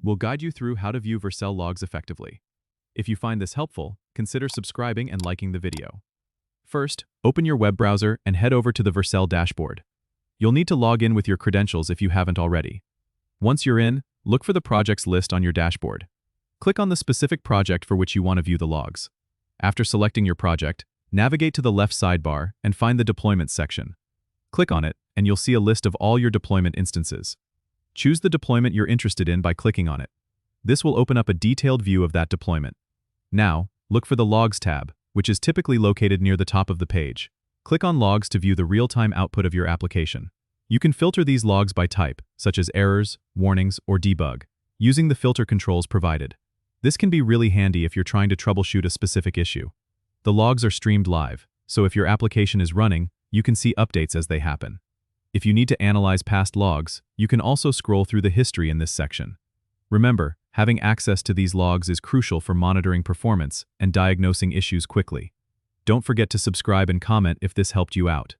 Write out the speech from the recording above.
We'll guide you through how to view Vercel logs effectively. If you find this helpful, consider subscribing and liking the video. First, open your web browser and head over to the Vercel dashboard. You'll need to log in with your credentials if you haven't already. Once you're in, look for the projects list on your dashboard. Click on the specific project for which you want to view the logs. After selecting your project, navigate to the left sidebar and find the Deployment section. Click on it, and you'll see a list of all your deployment instances. Choose the deployment you're interested in by clicking on it. This will open up a detailed view of that deployment. Now, look for the Logs tab, which is typically located near the top of the page. Click on Logs to view the real-time output of your application. You can filter these logs by type, such as errors, warnings, or debug, using the filter controls provided. This can be really handy if you're trying to troubleshoot a specific issue. The logs are streamed live, so if your application is running, you can see updates as they happen. If you need to analyze past logs, you can also scroll through the history in this section. Remember, having access to these logs is crucial for monitoring performance and diagnosing issues quickly. Don't forget to subscribe and comment if this helped you out.